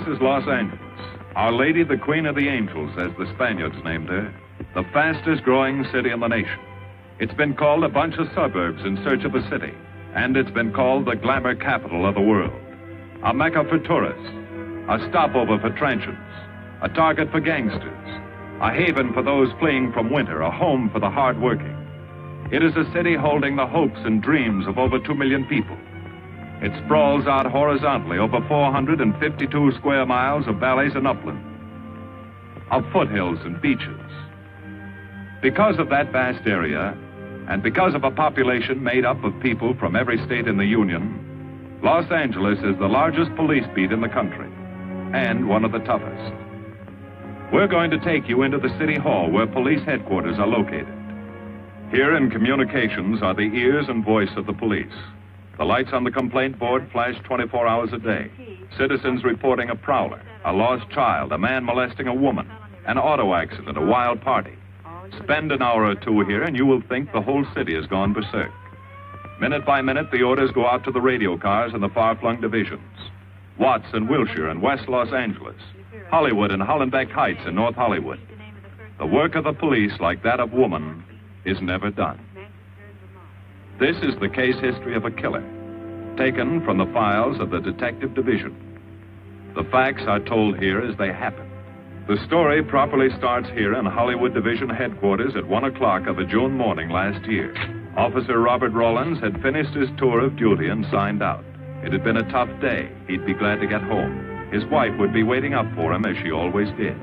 This is Los Angeles. Our Lady, the Queen of the Angels, as the Spaniards named her. The fastest growing city in the nation. It's been called a bunch of suburbs in search of a city. And it's been called the glamour capital of the world. A mecca for tourists. A stopover for transients. A target for gangsters. A haven for those fleeing from winter. A home for the hard-working. It is a city holding the hopes and dreams of over 2 million people. It sprawls out horizontally over 452 square miles of valleys and upland, of foothills and beaches. Because of that vast area, and because of a population made up of people from every state in the Union, Los Angeles is the largest police beat in the country, and one of the toughest. We're going to take you into the city hall where police headquarters are located. Here in communications are the ears and voice of the police. The lights on the complaint board flash 24 hours a day. Citizens reporting a prowler, a lost child, a man molesting a woman, an auto accident, a wild party. Spend an hour or two here and you will think the whole city has gone berserk. Minute by minute, the orders go out to the radio cars in the far-flung divisions. Watts and Wilshire and West Los Angeles. Hollywood and Hollenbeck Heights in North Hollywood. The work of the police, like that of woman, is never done. This is the case history of a killer, taken from the files of the Detective Division. The facts are told here as they happen. The story properly starts here in Hollywood Division headquarters at 1 o'clock of a June morning last year. Officer Robert Rawlins had finished his tour of duty and signed out. It had been a tough day. He'd be glad to get home. His wife would be waiting up for him as she always did.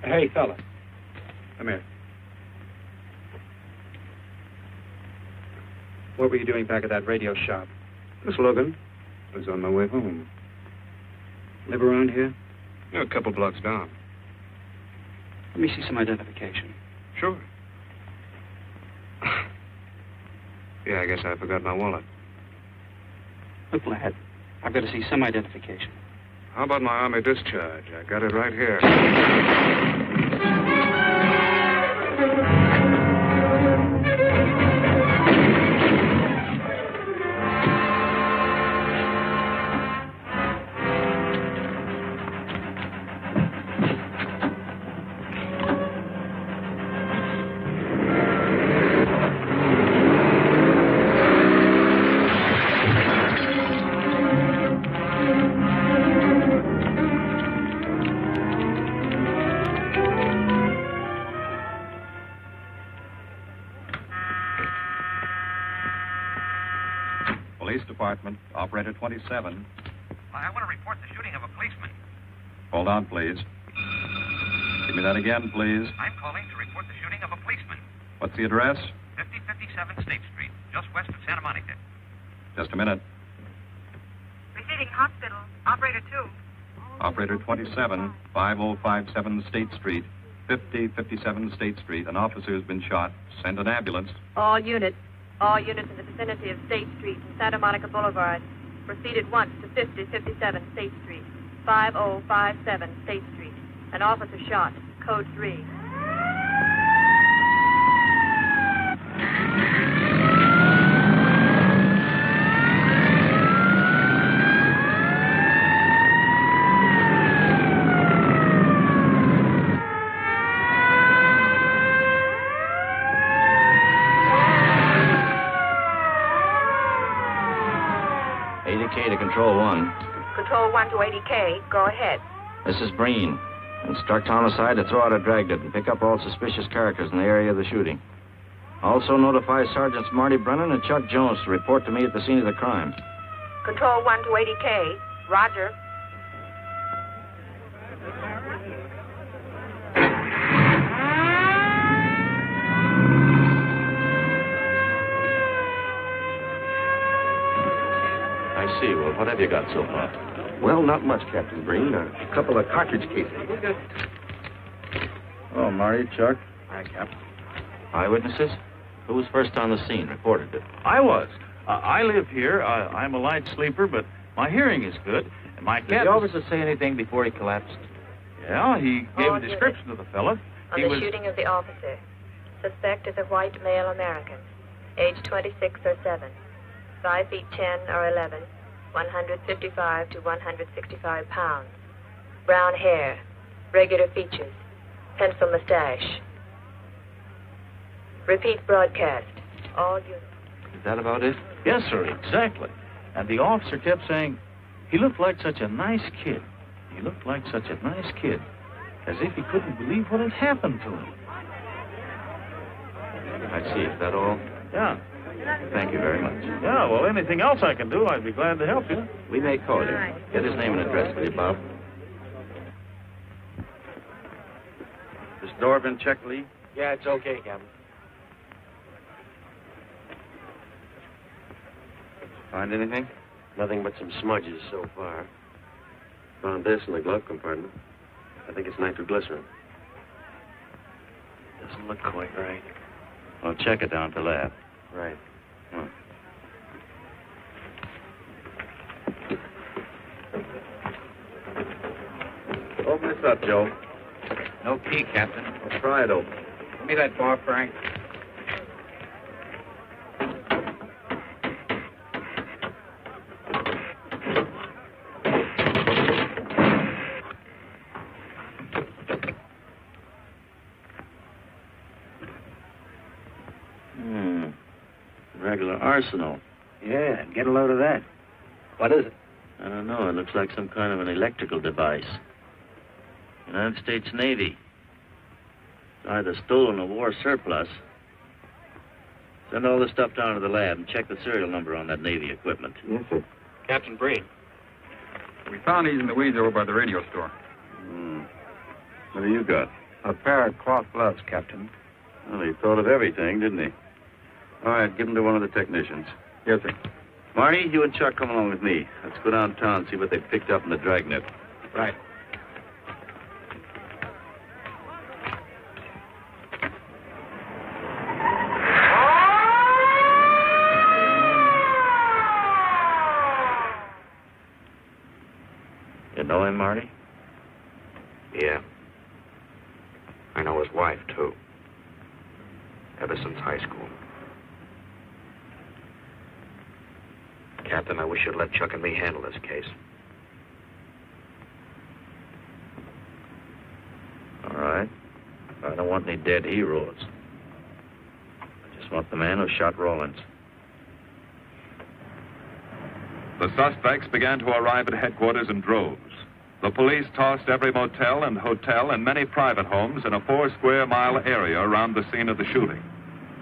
Hey, fella. Come here. What were you doing back at that radio shop? Just looking. I was on my way home. Live around here? Yeah, a couple blocks down. Let me see some identification. Sure. Yeah, I guess I forgot my wallet. Look, lad, I've got to see some identification. How about my Army discharge? I got it right here. Department, Operator 27. I want to report the shooting of a policeman. Hold on, please. Give me that again, please. I'm calling to report the shooting of a policeman. What's the address? 5057 State Street, just west of Santa Monica. Just a minute. Receiving hospital. Operator 2. Operator 27, 5057 State Street, 5057 State Street. An officer has been shot. Send an ambulance. All units in the vicinity of State Street and Santa Monica Boulevard. Proceed at once to 5057 State Street, 5057 State Street. An officer shot. Code 3. To Control 1. Control 1 to 80K. Go ahead. This is Breen. Instruct homicide to throw out a dragnet and pick up all suspicious characters in the area of the shooting. Also notify Sergeants Marty Brennan and Chuck Jones to report to me at the scene of the crime. Control 1 to 80K. Roger. I see. Well, what have you got so far? Well, not much, Captain Breen. A couple of cartridge cases. Oh, Marty, Chuck. Hi, Cap. Eyewitnesses? Who was first on the scene? Reported it. I was. I live here. I'm a light sleeper, but my hearing is good. And my cat... Did the officer say anything before he collapsed? Yeah, he gave a description of the fella. On the shooting of the officer. Suspect is a white male American. Age 26 or 7. 5 feet 10 or 11. 155 to 165 pounds. Brown hair. Regular features. Pencil mustache. Repeat broadcast. All units. Is that about it? Yes, sir, exactly. And the officer kept saying, he looked like such a nice kid. He looked like such a nice kid. As if he couldn't believe what had happened to him. I see. Is that all? Yeah. Thank you very much. Yeah, well, anything else I can do, I'd be glad to help you. We may call you. Get his name and address, will you, Bob? This door been checked, Lee? Yeah, it's okay, Captain. Find anything? Nothing but some smudges so far. Found this in the glove compartment. I think it's nitroglycerin. Doesn't look quite right. Well, check it down at the lab. Right. Hmm. Open this up, Joe. No key, Captain. I'll try it open. Give me that bar, Frank. Regular arsenal. Yeah, get a load of that. What is it? I don't know. It looks like some kind of an electrical device. United States Navy. It's either stolen or war surplus. Send all this stuff down to the lab and check the serial number on that Navy equipment. Yes, sir. Captain Breen. We found these in the weeds over by the radio store. What do you got? A pair of cloth gloves, Captain. Well, he thought of everything, didn't he? All right, give them to one of the technicians. Yes, sir. Marty, you and Chuck come along with me. Let's go downtown and see what they picked up in the dragnet. Right. You know him, Marty? Yeah. I know his wife, too. Ever since high school. Captain, I wish you'd let Chuck and me handle this case. All right. I don't want any dead heroes. I just want the man who shot Rawlins. The suspects began to arrive at headquarters in droves. The police tossed every motel and hotel and many private homes in a 4-square-mile area around the scene of the shooting.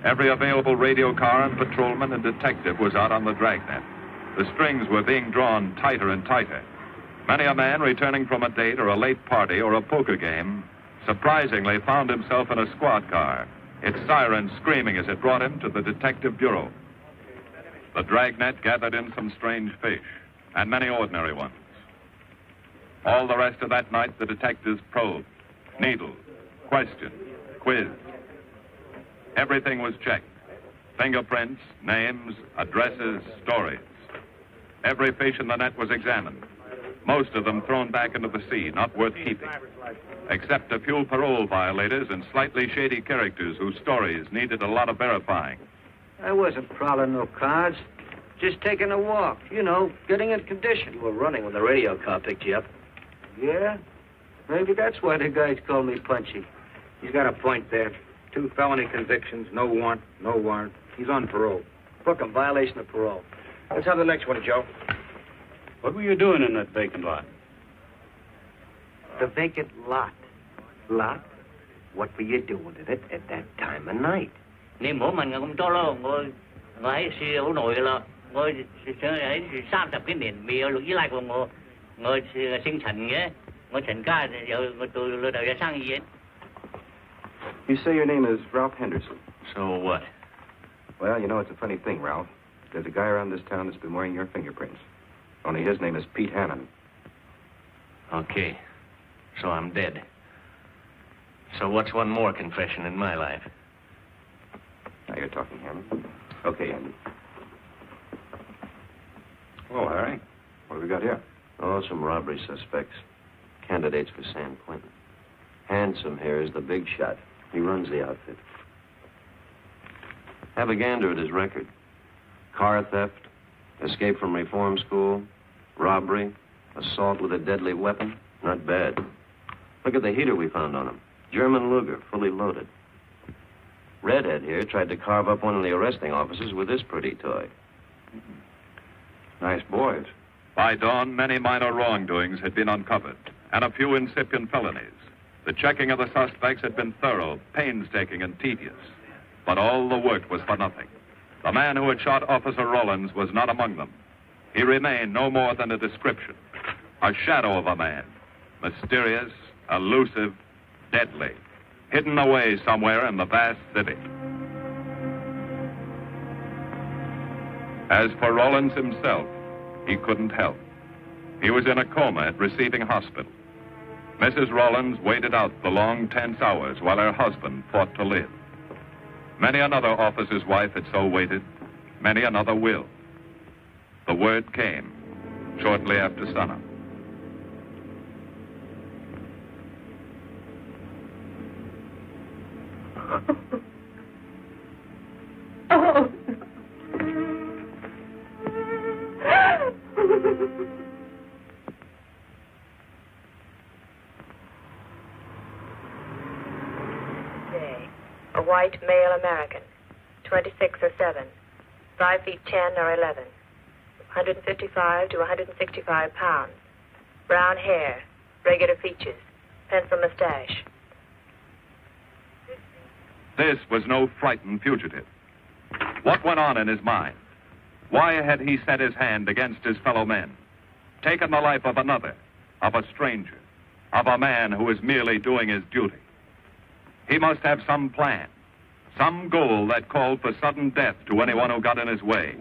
Every available radio car and patrolman and detective was out on the dragnet. The strings were being drawn tighter and tighter. Many a man returning from a date or a late party or a poker game surprisingly found himself in a squad car, its siren screaming as it brought him to the detective bureau. The dragnet gathered in some strange fish, and many ordinary ones. All the rest of that night, the detectives probed, needled, questioned, quizzed. Everything was checked. Fingerprints, names, addresses, stories. Every fish in the net was examined. Most of them thrown back into the sea, not worth keeping. Except a few parole violators and slightly shady characters whose stories needed a lot of verifying. I wasn't prowling no cards. Just taking a walk, getting in condition. You were running when the radio car picked you up. Yeah? Maybe that's why the guys call me Punchy. He's got a point there. 2 felony convictions, no warrant, no warrant. He's on parole. Book him, violation of parole. Let's have the next one, Joe. What were you doing in that vacant lot? The vacant lot. Lot? What were you doing in it at that time of night? Niệm bố mình cũng cho lo ngồi ngồi siêu nổi là ngồi ấy sang tập cái nền bìa lúc dưới lại của ngồi sinh thành nhé ngồi thành ca giờ tôi lừa đảo ra sang gì. You say your name is Ralph Henderson. So what? Well, it's a funny thing, Ralph. There's a guy around this town that's been wearing your fingerprints. Only his name is Pete Hannon. Okay. So I'm dead. So what's one more confession in my life? Now you're talking, Hannon. Okay, Andy. Oh, Harry. What have we got here? Oh, some robbery suspects. Candidates for San Quentin. Handsome here is the big shot. He runs the outfit. Have a gander at his record. Car theft, escape from reform school, robbery, assault with a deadly weapon. Not bad. Look at the heater we found on him. German Luger, fully loaded. Redhead here tried to carve up one of the arresting officers with this pretty toy. Nice boys. By dawn, many minor wrongdoings had been uncovered, and a few incipient felonies. The checking of the suspects had been thorough, painstaking, and tedious. But all the work was for nothing. The man who had shot Officer Rollins was not among them. He remained no more than a description, a shadow of a man, mysterious, elusive, deadly, hidden away somewhere in the vast city. As for Rollins himself, he couldn't help. He was in a coma at receiving hospital. Mrs. Rollins waited out the long, tense hours while her husband fought to live. Many another officer's wife had so waited. Many another will. The word came shortly after sunup. Oh. A white male American, 26 or 7, 5 feet 10 or 11, 155 to 165 pounds, brown hair, regular features, pencil mustache. This was no frightened fugitive. What went on in his mind? Why had he set his hand against his fellow men, taken the life of another, of a stranger, of a man who was merely doing his duty? He must have some plan, some goal that called for sudden death to anyone who got in his way.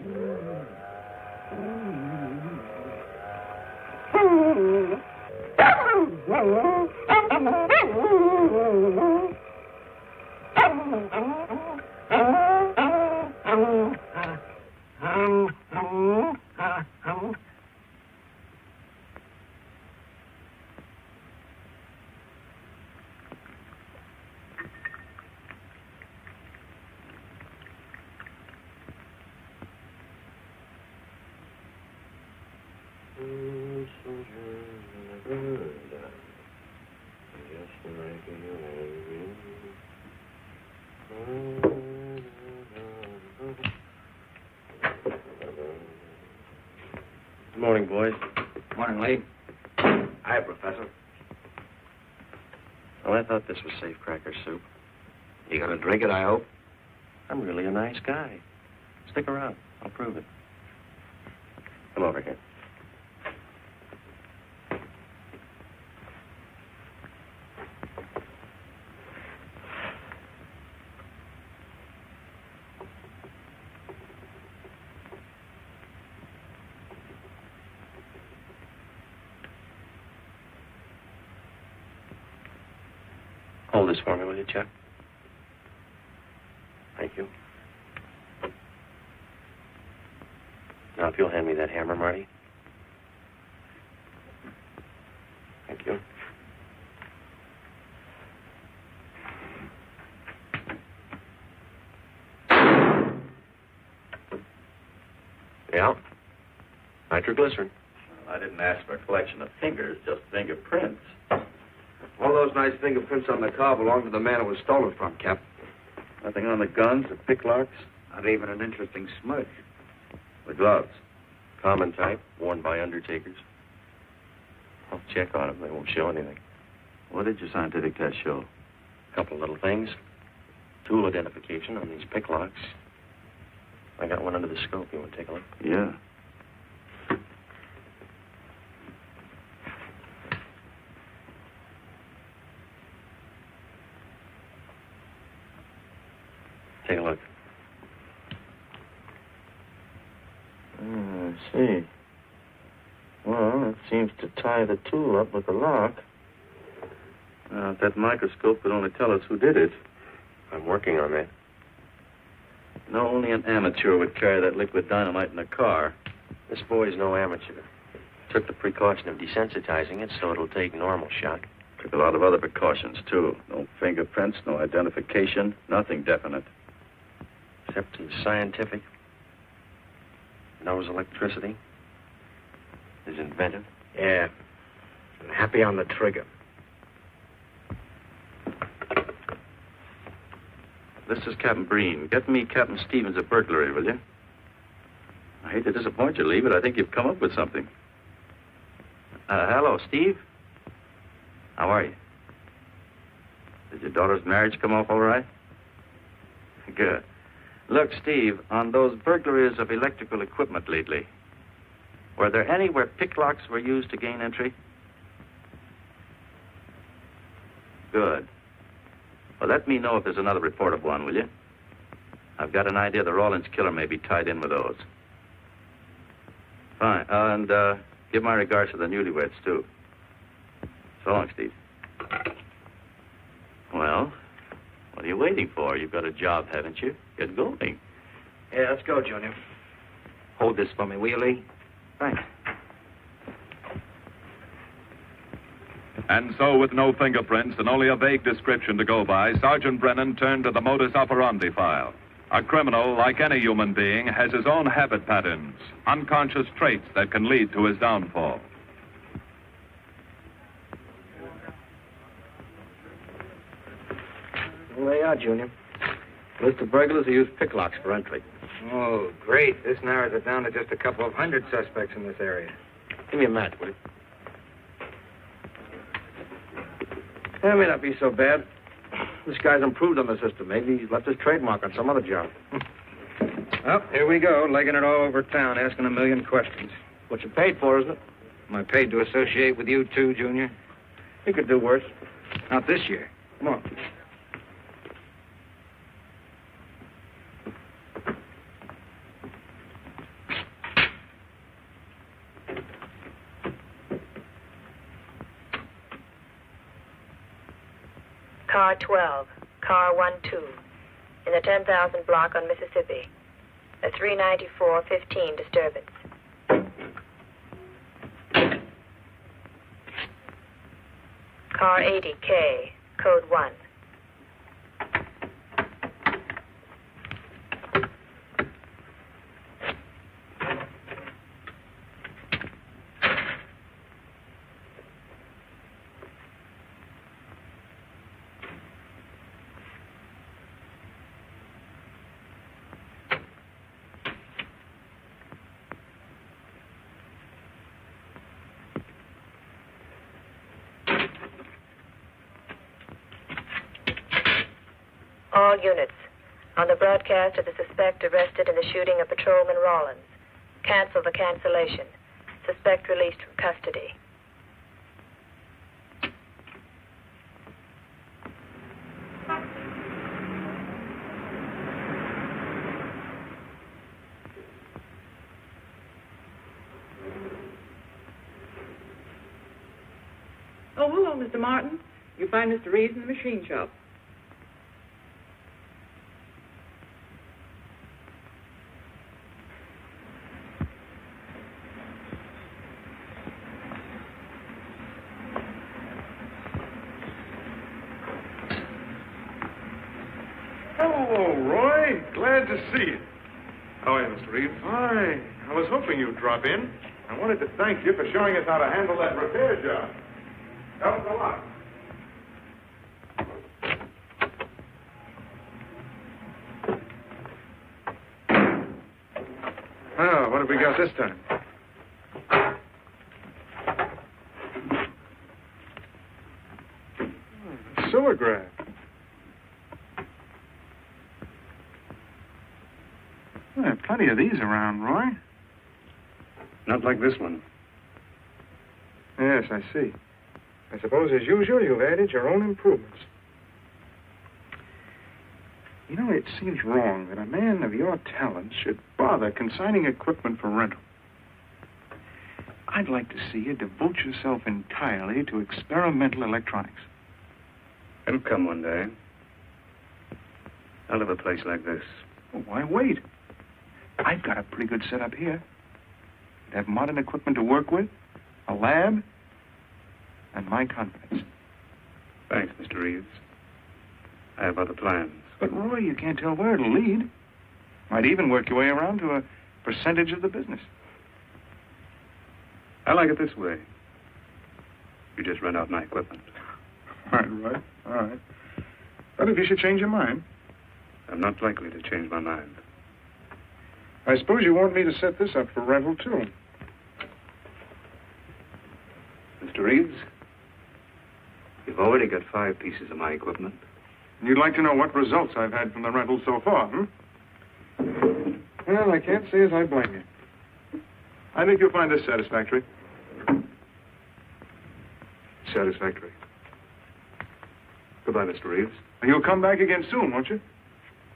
Good morning, boys. Morning, Lee. Hi, Professor. Well, I thought this was safecracker soup. You gonna drink it, I hope? I'm really a nice guy. Stick around. I'll prove it. Come over here. Hold this for me, will you, Chuck? Thank you. Now, if you'll hand me that hammer, Marty. Thank you. Yeah. Nitroglycerin. I didn't ask for a collection of fingers, just fingerprints. All those nice fingerprints on the car belong to the man it was stolen from, Cap. Nothing on the guns or picklocks? Not even an interesting smudge. The gloves? Common type, worn by undertakers. I'll check on them. They won't show anything. What did your scientific test show? A couple little things. Tool identification on these picklocks. I got one under the scope. You want to take a look? Yeah. Take a look. I see. Well, it seems to tie the tool up with the lock. If that microscope could only tell us who did it. I'm working on that. No, only an amateur would carry that liquid dynamite in a car. This boy's no amateur. Took the precaution of desensitizing it so it'll take normal shock. Took a lot of other precautions, too. No fingerprints, no identification, nothing definite. Except he's scientific. Knows electricity. Is inventive. Yeah. And happy on the trigger. This is Captain Breen. Get me Captain Stevens at burglary, will you? I hate to disappoint you, Lee, but I think you've come up with something. Hello, Steve. How are you? Did your daughter's marriage come off all right? Good. Look, Steve, on those burglaries of electrical equipment lately, were there any where picklocks were used to gain entry? Good. Well, let me know if there's another report of one, will you? I've got an idea the Rawlins killer may be tied in with those. Fine. And give my regards to the newlyweds, too. So long, Steve. Well, what are you waiting for? You've got a job, haven't you? Get going. Yeah, let's go, Junior. Hold this for me, will you, Lee? Thanks. And so, with no fingerprints and only a vague description to go by, Sergeant Brennan turned to the modus operandi file. A criminal, like any human being, has his own habit patterns, unconscious traits that can lead to his downfall. Well, they are, Junior. List of burglars who use picklocks for entry. Oh, great. This narrows it down to just a couple of hundred suspects in this area. Give me a match, will you? That may not be so bad. This guy's improved on the system. Maybe he's left his trademark on some other job. Well, here we go, legging it all over town, asking a million questions. What you paid for, isn't it? Am I paid to associate with you, too, Junior? You could do worse. Not this year. Come on. Car 12, car 12, in the 10,000 block on Mississippi. A 394-15 disturbance. Car 80K, code 1. All units. On the broadcast of the suspect arrested in the shooting of Patrolman Rawlins. Cancel the cancellation. Suspect released from custody. Oh, hello, Mr. Martin. You find Mr. Reeves in the machine shop. Hello, Roy. Glad to see you. How are you, Mr. Reeves? Hi. I was hoping you'd drop in. I wanted to thank you for showing us how to handle that repair job. Helped a lot. Oh, what have we got this time? A sewer grab. Well, there are plenty of these around, Roy. Not like this one. Yes, I see. I suppose, as usual, you've added your own improvements. You know, it seems wrong that a man of your talents should bother consigning equipment for rental. I'd like to see you devote yourself entirely to experimental electronics. It'll come one day. I'll have a place like this. Well, why wait? I've got a pretty good setup here. I have modern equipment to work with, a lab, and my confidence. Thanks, Mr. Reeves. I have other plans. But, Roy, you can't tell where it'll lead. Might even work your way around to a percentage of the business. I like it this way. You just rent out my equipment. All right. All right. But if you should change your mind. I'm not likely to change my mind. I suppose you want me to set this up for rental, too. Mr. Reeves, you've already got 5 pieces of my equipment. And you'd like to know what results I've had from the rental so far, Well, I can't say as I blame you. I think you'll find this satisfactory. Satisfactory. Goodbye, Mr. Reeves. And you'll come back again soon, won't you?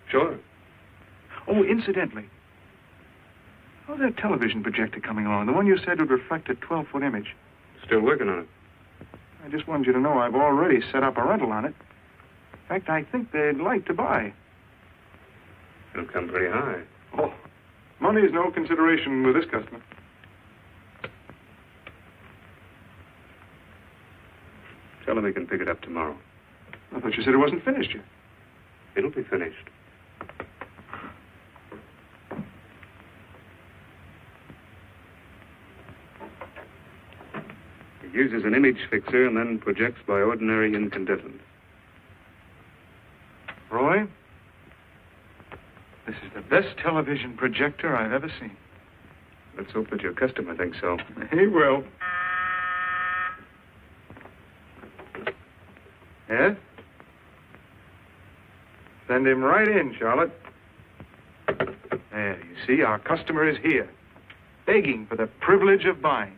Sure. Oh, incidentally, how's that television projector coming along? The one you said would reflect a 12-foot image. Still working on it. I just wanted you to know I've already set up a rental on it. In fact, I think they'd like to buy. It'll come pretty high. Oh, money's no consideration with this customer. Tell him he can pick it up tomorrow. I thought you said it wasn't finished yet. It'll be finished. It uses an image fixer and then projects by ordinary incandescent. Roy, this is the best television projector I've ever seen. Let's hope that your customer thinks so. He will. Yes? Send him right in, Charlotte. There, you see, our customer is here, begging for the privilege of buying.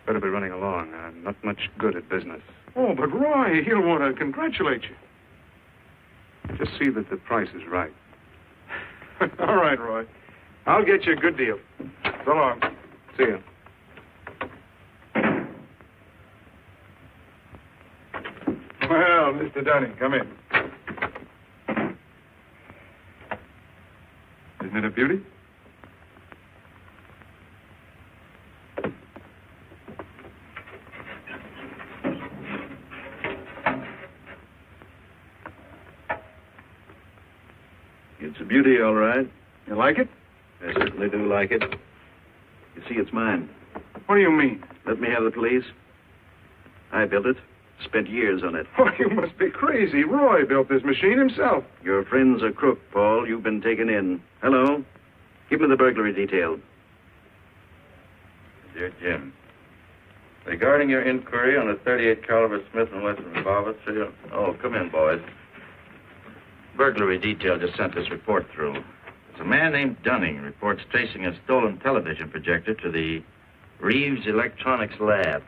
Better be running along. I'm not much good at business. Oh, but Roy, he'll want to congratulate you. Just see that the price is right. All right, Roy. I'll get you a good deal. So long. See you. Well, Mr. Dunning, come in. Isn't it a beauty? It's a beauty, all right. You like it? I certainly do like it. You see, it's mine. What do you mean? Let me have it, please. I built it. Spent years on it. Oh, you must be crazy. Roy built this machine himself. Your friend's a crook, Paul. You've been taken in. Hello? Give me the burglary detail. Dear Jim, regarding your inquiry on a .38 caliber Smith & Wesson revolver, oh, come in, boys. Burglary detail just sent this report through. It's a man named Dunning reports tracing a stolen television projector to the Reeves Electronics Lab.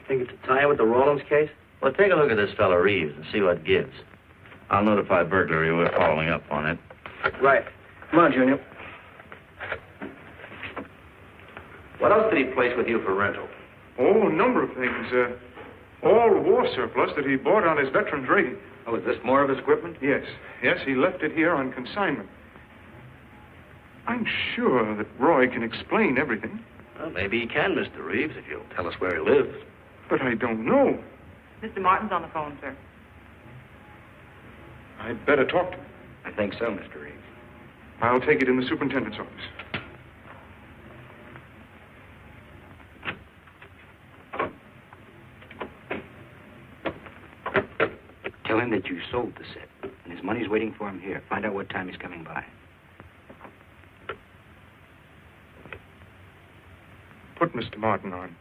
Think it's a tie with the Rawlins case? Well, take a look at this fellow Reeves and see what gives. I'll notify burglary. We're following up on it. Right. Come on, Junior. What else did he place with you for rental? Oh, a number of things. All war surplus that he bought on his veterans rating. Oh, is this more of his equipment? Yes. Yes, he left it here on consignment. I'm sure that Roy can explain everything. Well, maybe he can, Mr. Reeves, if you'll tell us where he lives. But I don't know. Mr. Martin's on the phone, sir. I'd better talk to him. I think so, Mr. Reeves. I'll take it in the superintendent's office. Tell him that you sold the set, and his money's waiting for him here. Find out what time he's coming by. Put Mr. Martin on.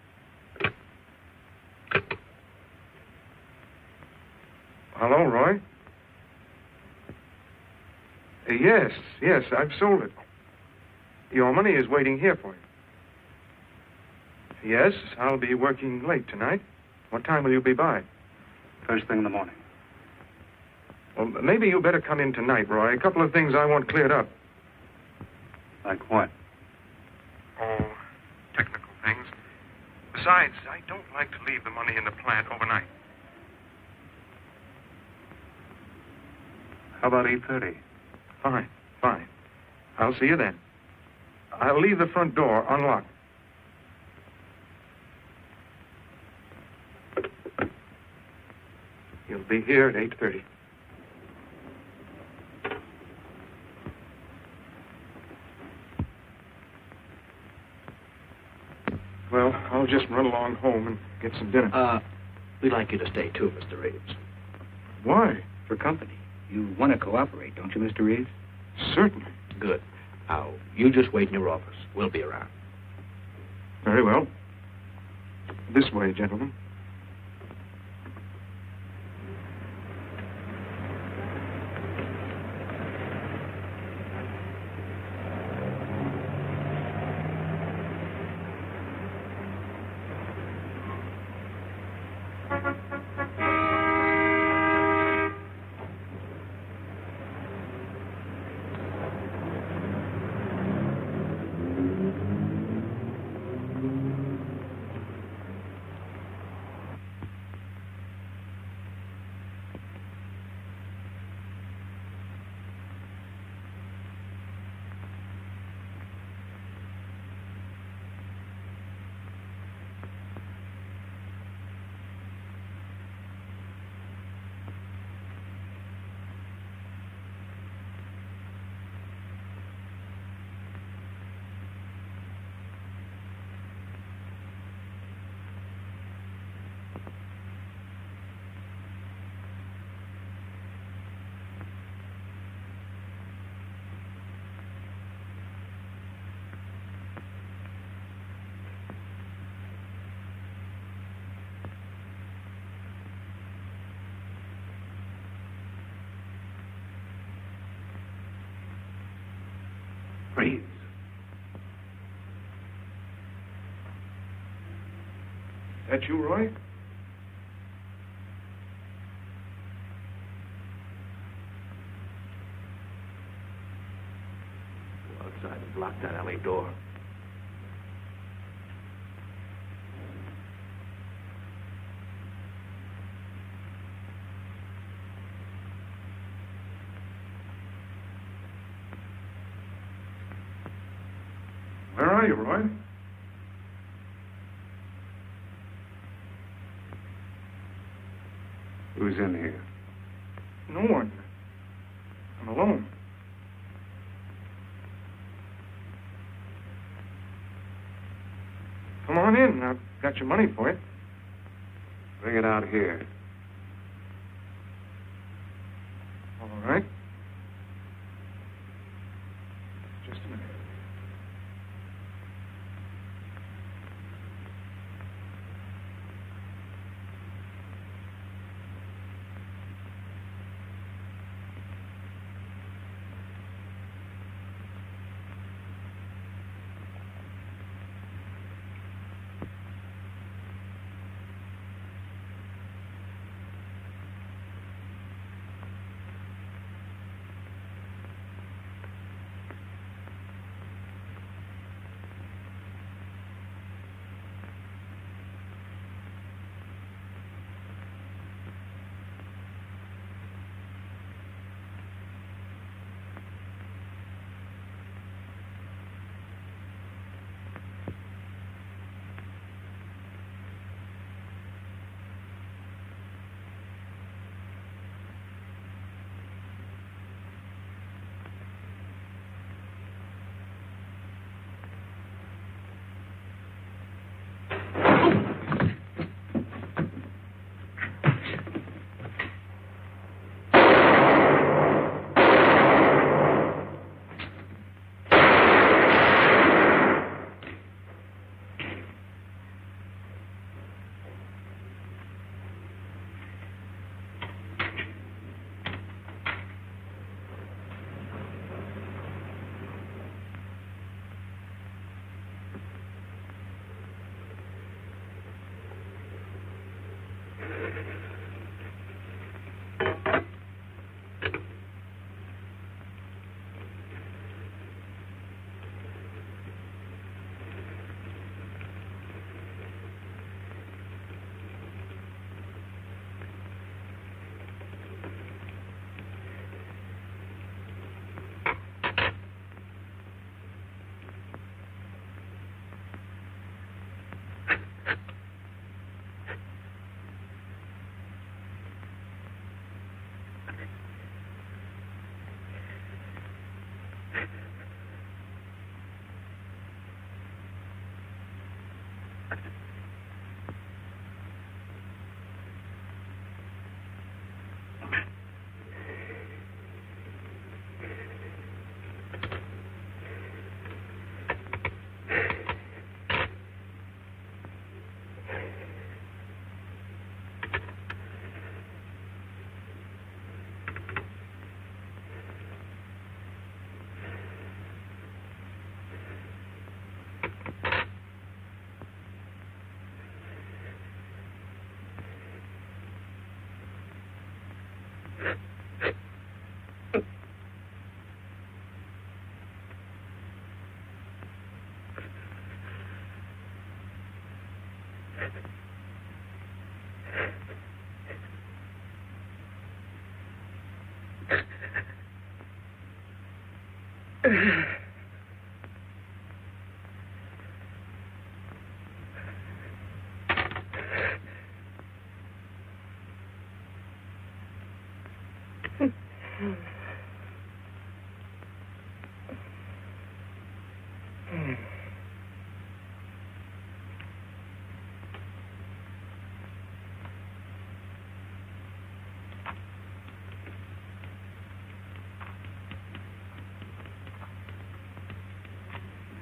Hello, Roy? Yes, I've sold it. Your money is waiting here for you. Yes, I'll be working late tonight. What time will you be by? First thing in the morning. Well, maybe you better come in tonight, Roy. A couple of things I want cleared up. Like what? Oh, technical things. Besides, I don't like to leave the money in the plant overnight. How about 8:30? Fine. I'll see you then. I'll leave the front door unlocked. You'll be here at 8:30. Well, I'll just run along home and get some dinner. We'd like you to stay too, Mr. Reeves. Why? For company. You want to cooperate, don't you, Mr. Reeves? Certainly. Good. Now, you just wait in your office. We'll be around. Very well. This way, gentlemen. Reeves. That you, Roy? Go outside and block that alley door. Where are you, Roy? Who's in here? No one. I'm alone. Come on in. I've got your money for you. Bring it out here. All right. Just a minute.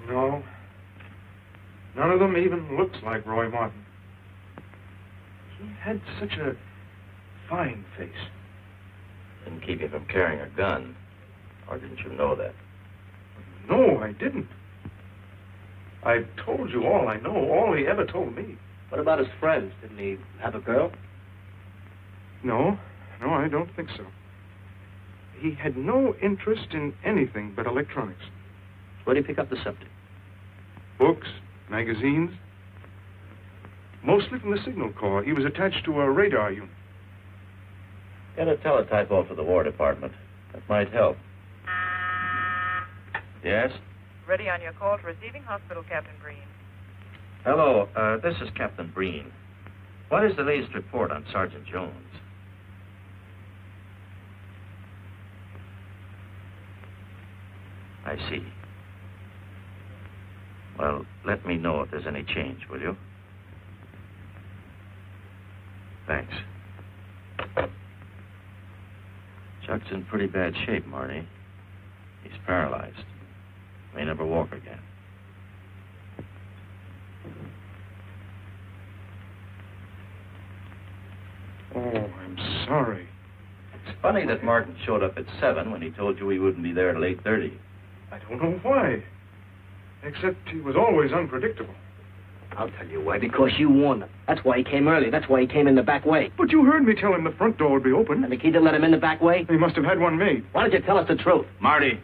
No. None of them even looks like Roy Martin. He had such a fine face. Didn't keep you from carrying a gun. Or didn't you know that? No, I didn't. I told you all I know, all he ever told me. What about his friends? Didn't he have a girl? No, I don't think so. He had no interest in anything but electronics. Where did he pick up the subject? Books, magazines. Mostly from the Signal Corps. He was attached to a radar unit. Get a teletype off of the War Department. That might help. Yes? Ready on your call to receiving hospital, Captain Breen. Hello, this is Captain Breen. What is the latest report on Sergeant Jones? I see. Well, let me know if there's any change, will you? Thanks. Chuck's in pretty bad shape, Marty. He's paralyzed. May never walk again. Oh, I'm sorry. It's funny that Martin showed up at 7 when he told you he wouldn't be there till 8:30. I don't know why. Except he was always unpredictable. I'll tell you why. Because you warned him. That's why he came early. That's why he came in the back way. But you heard me tell him the front door would be open. And the key didn't let him in the back way? He must have had one made. Why don't you tell us the truth? Marty.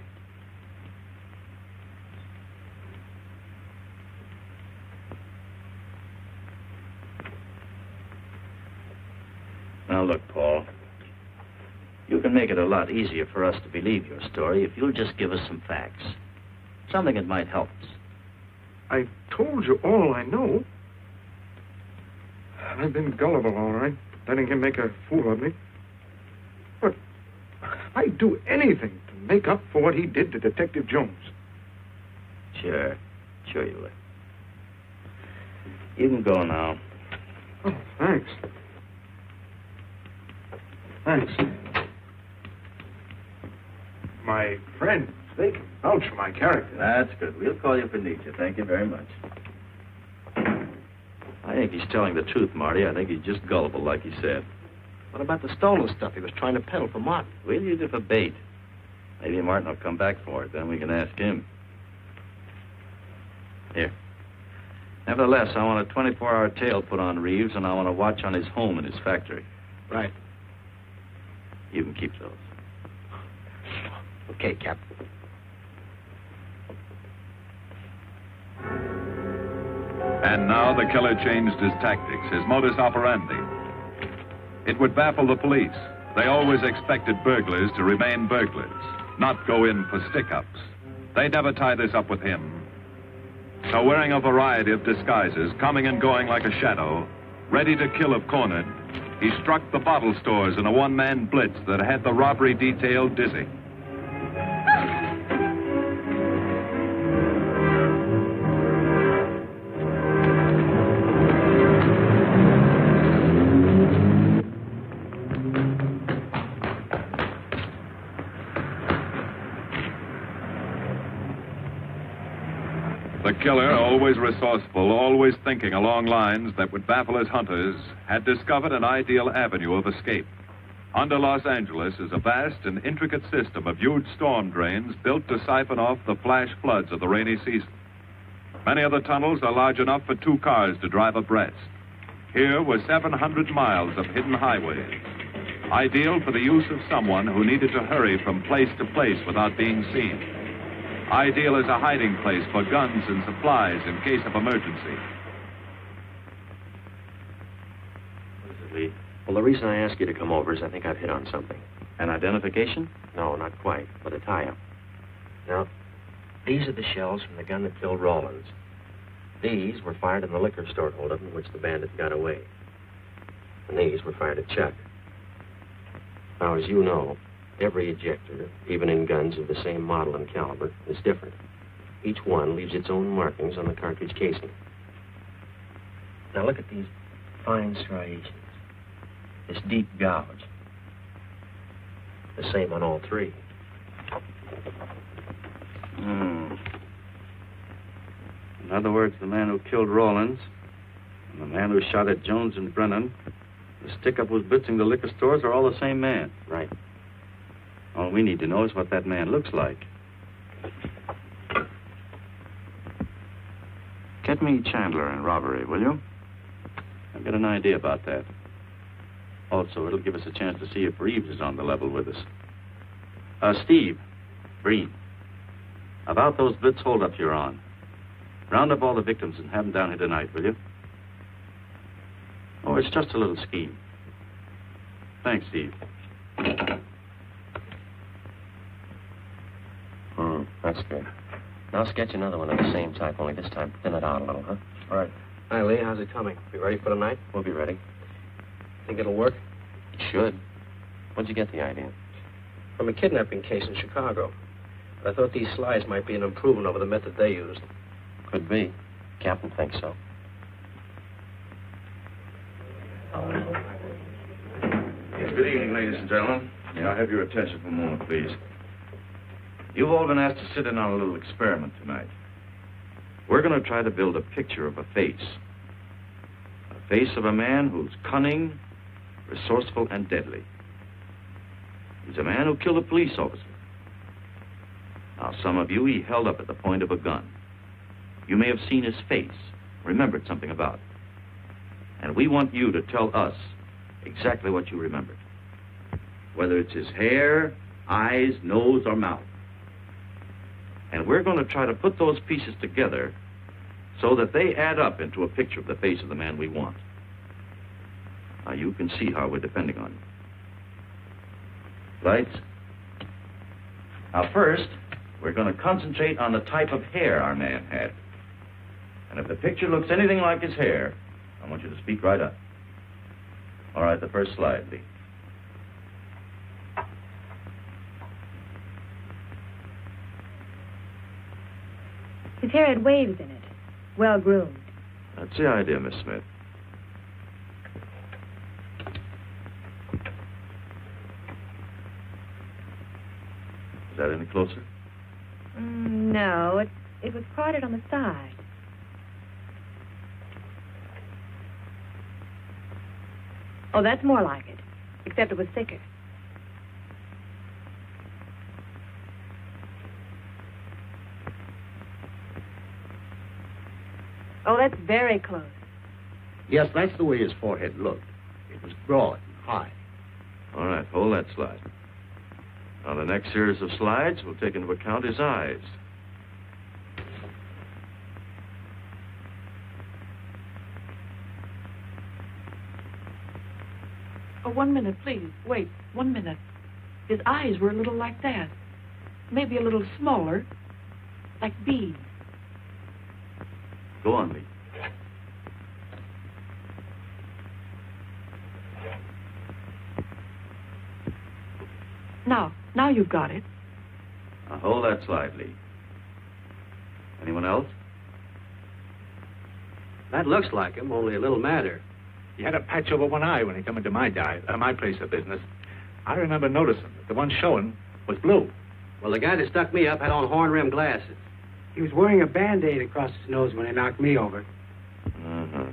Now, look, Paul. You can make it a lot easier for us to believe your story if you'll just give us some facts. Something that might help us. I told you all I know. I've been gullible, all right, letting him make a fool of me. But I'd do anything to make up for what he did to Detective Jones. Sure you would. You can go now. Oh, thanks. Thanks. My friend, they can vouch for my character. That's good. We'll call you if we need you. Thank you very much. I think he's telling the truth, Marty. I think he's just gullible, like he said. What about the stolen stuff he was trying to peddle for Martin? We'll use it for bait. Maybe Martin will come back for it. Then we can ask him. Here. Nevertheless, I want a 24-hour tail put on Reeves, and I want a watch on his home and his factory. Right. You can keep those. Okay, Captain. And now the killer changed his tactics, his modus operandi. It would baffle the police. They always expected burglars to remain burglars, not go in for stick-ups. They'd never tie this up with him. So wearing a variety of disguises, coming and going like a shadow, ready to kill if cornered, he struck the bottle stores in a one-man blitz that had the robbery detail dizzy. The killer, always resourceful, always thinking along lines that would baffle his hunters, had discovered an ideal avenue of escape. Under Los Angeles is a vast and intricate system of huge storm drains built to siphon off the flash floods of the rainy season. Many of the tunnels are large enough for 2 cars to drive abreast. Here were 700 miles of hidden highways, ideal for the use of someone who needed to hurry from place to place without being seen. Ideal as a hiding place for guns and supplies in case of emergency. What is it, Lee? Well, the reason I asked you to come over is I think I've hit on something. An identification? No, not quite, but a tie-up. Now, these are the shells from the gun that killed Rawlins. These were fired in the liquor store holdup in which the bandit got away. And these were fired at Chuck. Now, as you know, every ejector, even in guns of the same model and caliber, is different. Each one leaves its own markings on the cartridge casing. Now look at these fine striations, this deep gouge. The same on all 3. In other words, the man who killed Rawlins and the man who shot at Jones and Brennan, the stick-up who's blitzing the liquor stores are all the same man. Right. All we need to know is what that man looks like. Get me Chandler in robbery, will you? I've got an idea about that. Also, it'll give us a chance to see if Reeves is on the level with us. Steve, Breen, about those blitz holdups you're on. Round up all the victims and have them down here tonight, will you? Oh, it's just a little scheme. Thanks, Steve. That's good. Now sketch another one of the same type, only this time thin it out a little, huh? All right. Hi, Lee. How's it coming? We ready for tonight? We'll be ready. Think it'll work? It should. When'd you get the idea? From a kidnapping case in Chicago. But I thought these slides might be an improvement over the method they used. Could be. Captain thinks so. Yes, good evening, ladies and gentlemen. May I have your attention for a moment, please? You've all been asked to sit in on a little experiment tonight. We're going to try to build a picture of a face. A face of a man who's cunning, resourceful, and deadly. He's a man who killed a police officer. Now, some of you he held up at the point of a gun. You may have seen his face, remembered something about it. And we want you to tell us exactly what you remembered. Whether it's his hair, eyes, nose, or mouth. And we're going to try to put those pieces together so that they add up into a picture of the face of the man we want. Now, you can see how we're depending on you. Lights? Now, first, we're going to concentrate on the type of hair our man had. And if the picture looks anything like his hair, I want you to speak right up. All right, the first slide, Lee. His hair had waves in it, well groomed. That's the idea, Miss Smith. Is that any closer? No, it was parted on the side. Oh, that's more like it, except it was thicker. Oh, that's very close. Yes, that's the way his forehead looked. It was broad and high. All right, hold that slide. Now, the next series of slides will take into account his eyes. Oh, 1 minute, please. Wait, 1 minute. His eyes were a little like that. Maybe a little smaller, like beads. Go on, Lee. Now you've got it. Now hold that slide, Lee. Anyone else? That looks like him, only a little madder. He had a patch over one eye when he come into my place of business. I remember noticing that the one showing was blue. Well, the guy that stuck me up had on horn-rimmed glasses. He was wearing a Band-Aid across his nose when he knocked me over. Uh-huh.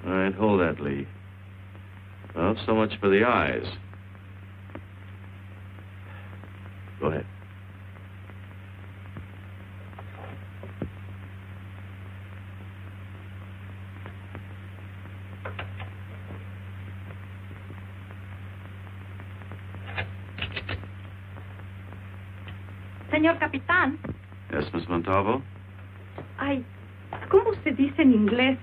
All right, hold that, Lee. Well, so much for the eyes. Go ahead. Señor Capitán. Yes, Miss Montalvo? Ay, ¿cómo se dice en inglés?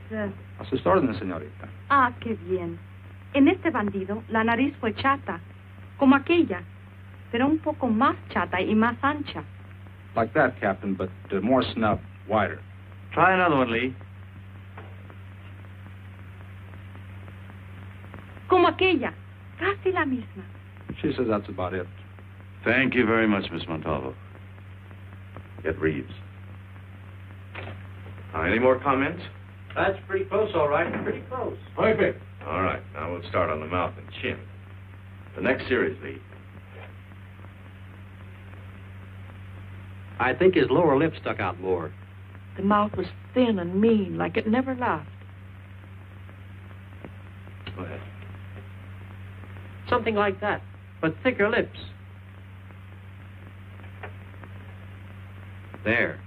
A sus órdenes, señorita. Ah, qué bien. En este bandido, la nariz fue chata, como aquella, pero un poco más chata y más ancha. Like that, Captain, but more snub, wider. Try another one, Lee. Como aquella, casi la misma. She says that's about it. Thank you very much, Miss Montalvo. Get Reeves. Any more comments? That's pretty close, all right. Pretty close. Perfect. All right, now we'll start on the mouth and chin. The next series, Lee. I think his lower lip stuck out more. The mouth was thin and mean, like it never laughed. Go ahead. Something like that, but thicker lips. There.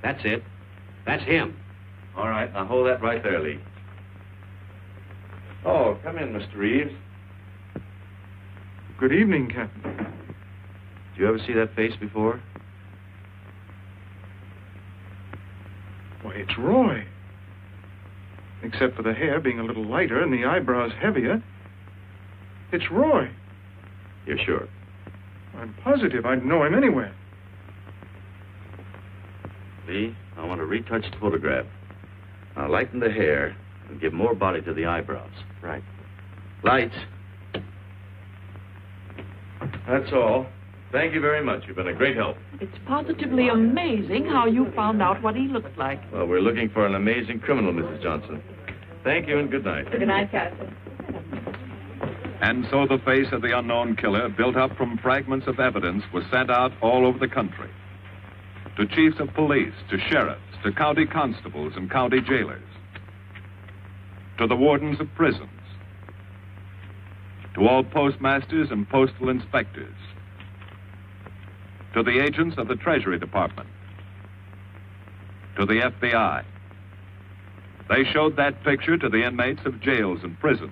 That's it. That's him. All right, now hold that right there, Lee. Oh, come in, Mr. Reeves. Good evening, Captain. Did you ever see that face before? Why, it's Roy. Except for the hair being a little lighter and the eyebrows heavier. It's Roy. You're sure? I'm positive I'd know him anywhere. Lee, I want to retouch the photograph. Now lighten the hair and give more body to the eyebrows. Right. Lights. That's all. Thank you very much. You've been a great help. It's positively amazing how you found out what he looked like. Well, we're looking for an amazing criminal, Mrs. Johnson. Thank you and good night. Good night, Captain. And so the face of the unknown killer, built up from fragments of evidence, was sent out all over the country. To chiefs of police, to sheriffs, to county constables and county jailers, to the wardens of prisons, to all postmasters and postal inspectors, to the agents of the Treasury Department, to the FBI. They showed that picture to the inmates of jails and prisons,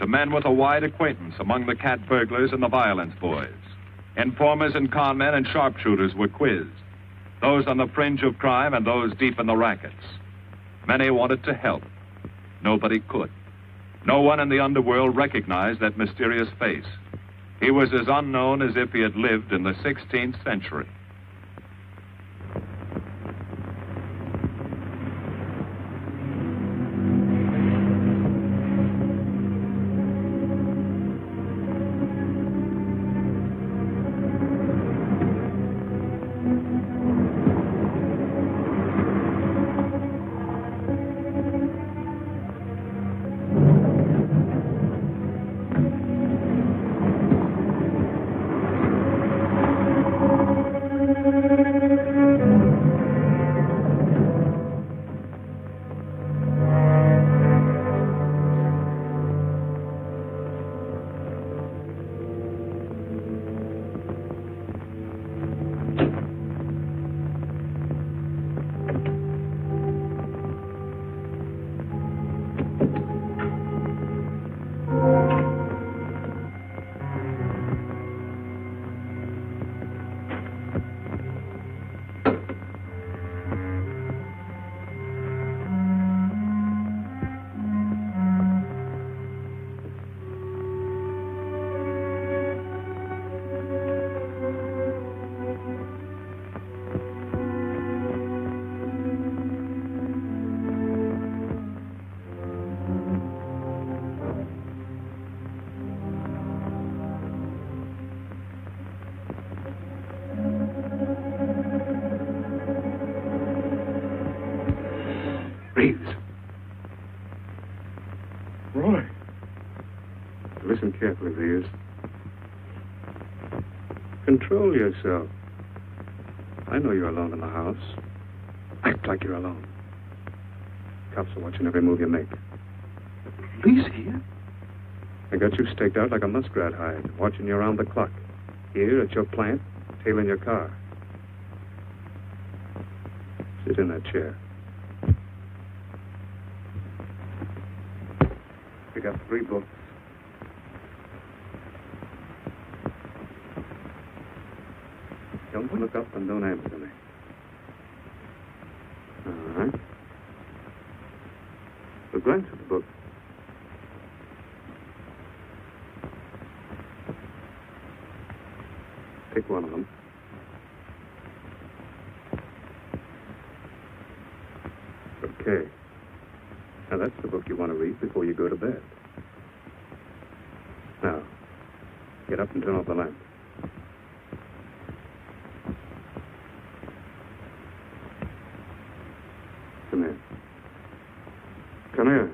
to men with a wide acquaintance among the cat burglars and the violence boys. Informers and conmen and sharpshooters were quizzed, those on the fringe of crime and those deep in the rackets. Many wanted to help. Nobody could. No one in the underworld recognized that mysterious face. He was as unknown as if he had lived in the 16th century. carefully, Reeves. Control yourself. I know you're alone in the house. Act like you're alone. Cops are watching every move you make. The police here? I got you staked out like a muskrat hide, watching you around the clock. Here at your plant, tailing your car. Sit in that chair. Pick up 3 books. Don't look up and don't answer me. All right. So glance at the book. Pick one of them. Okay. Now that's the book you want to read before you go to bed. Now, get up and turn off the lamp. Come here. Come here.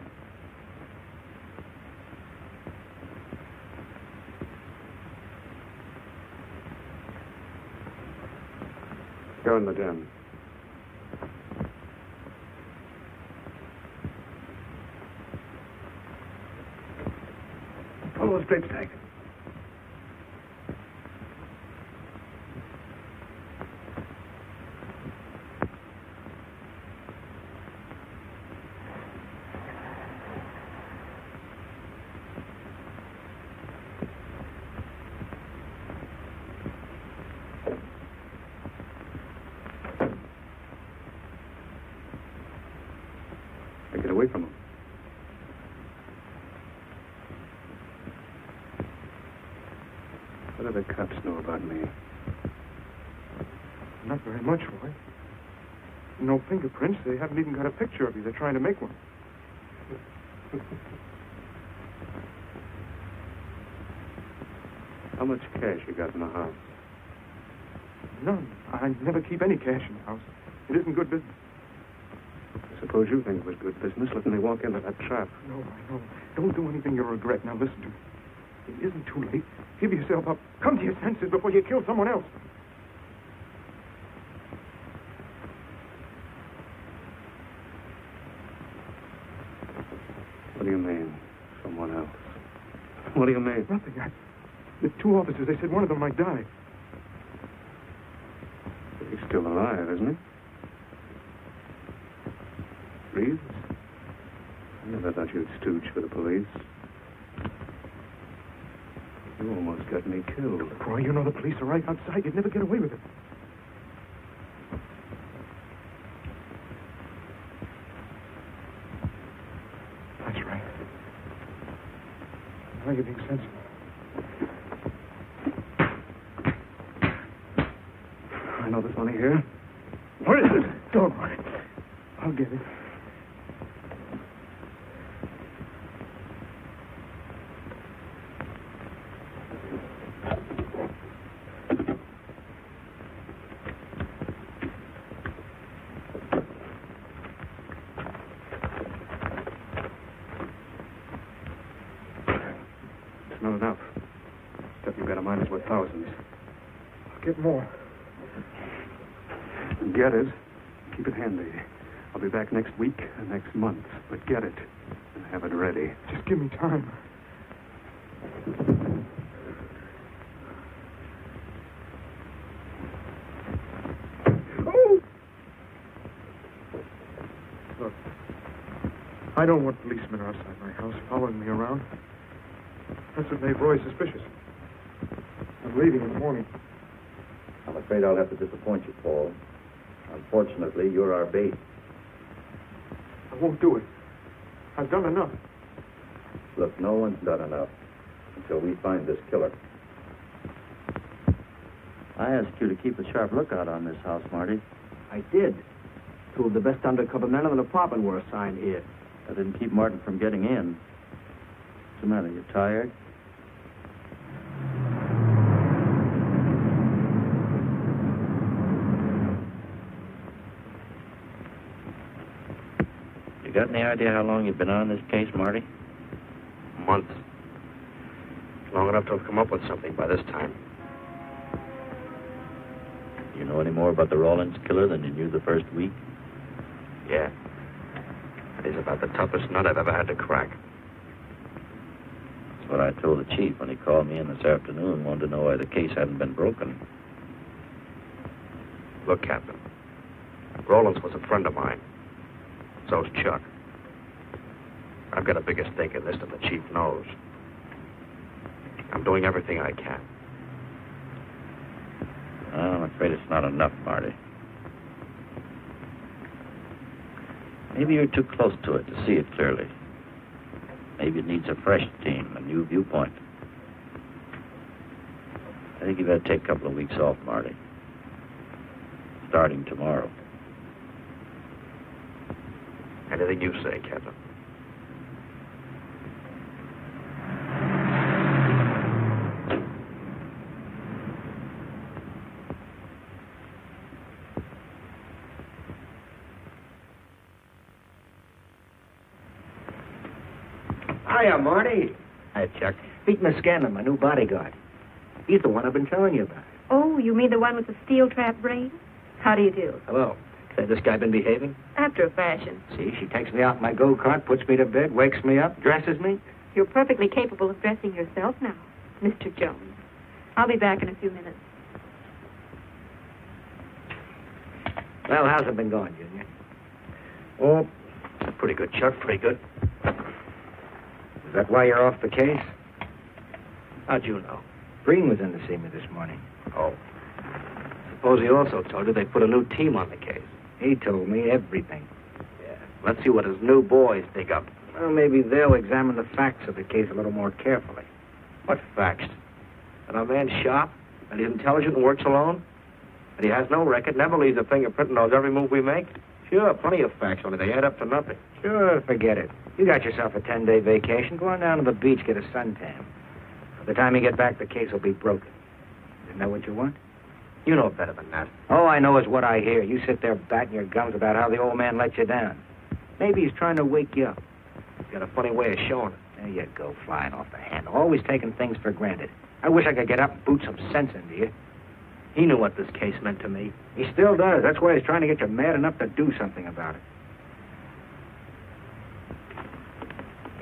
Go in the den. Follow the straight stack. Get away from him. What do the cops know about me? Not very much, Roy. No fingerprints. They haven't even got a picture of you. They're trying to make one. How much cash you got in the house? None. I never keep any cash in the house. It isn't good business. Suppose you think it was good business letting me walk into that trap. No, I know. Don't do anything you'll regret. Now listen to me. It isn't too late. Give yourself up. Come to your senses before you kill someone else. What do you mean, someone else? What do you mean? Nothing. The 2 officers, they said one of them might die. He's still alive, isn't he? Reeves? I never thought you'd stooge for the police. You almost got me killed. Roy, you know the police are right outside. You'd never get away with it. That's right. Now you're being sensible. I know there's money here. Where is it? Don't worry. I'll get it. It's not enough. Stuff you've got in mind is worth thousands. I'll get more. Get it. Keep it handy. I'll be back next week and next month. But get it and have it ready. Just give me time. Oh! Look, I don't want policemen outside my house following me around. That's what made Roy suspicious. I'm leaving in the morning. I'm afraid I'll have to disappoint you, Paul. Unfortunately, you're our bait. I won't do it. I've done enough. Look, no one's done enough until we find this killer. I asked you to keep a sharp lookout on this house, Marty. I did. 2 of the best undercover men in the department were assigned here. I didn't keep Martin from getting in. What's the matter? You tired? You got any idea how long you've been on this case, Marty? Months. enough to have come up with something by this time. You know any more about the Rawlins killer than you knew the first week? Yeah. He's about the toughest nut I've ever had to crack. That's what I told the chief when he called me in this afternoon, wanted to know why the case hadn't been broken. Look, Captain. Rawlins was a friend of mine. So's Chuck. I've got a bigger stake in this than the chief knows. I'm doing everything I can. I'm afraid it's not enough, Marty. Maybe you're too close to it to see it clearly. Maybe it needs a fresh team, a new viewpoint. I think you better take a couple of weeks off, Marty. Starting tomorrow. Anything you say, Captain. Hiya, Marty. Hi, Chuck. Meet Miss Scanlon, my new bodyguard. He's the one I've been telling you about. Oh, you mean the one with the steel trap brain? How do you do? Hello. Say, this guy been behaving? After a fashion. See, she takes me out in my go-kart, puts me to bed, wakes me up, dresses me. You're perfectly capable of dressing yourself now, Mr. Jones. I'll be back in a few minutes. Well, how's it been going, Junior? Oh, pretty good, Chuck, pretty good. Is that why you're off the case? How'd you know? Breen was in to see me this morning. Oh. Suppose he also told you they put a new team on the case. He told me everything. Yeah. Let's see what his new boys dig up. Well, maybe they'll examine the facts of the case a little more carefully. What facts? That our man's sharp, that he's intelligent and works alone, that he has no record, never leaves a fingerprint and knows every move we make? Sure, plenty of facts, only they add up to nothing. Sure, forget it. You got yourself a 10-day vacation. Go on down to the beach, get a suntan. By the time you get back, the case will be broken. Isn't that what you want? You know better than that. All I know is what I hear. You sit there batting your gums about how the old man let you down. Maybe he's trying to wake you up. He's got a funny way of showing it. There you go, flying off the handle. Always taking things for granted. I wish I could get up and boot some sense into you. He knew what this case meant to me. He still does. That's why he's trying to get you mad enough to do something about it.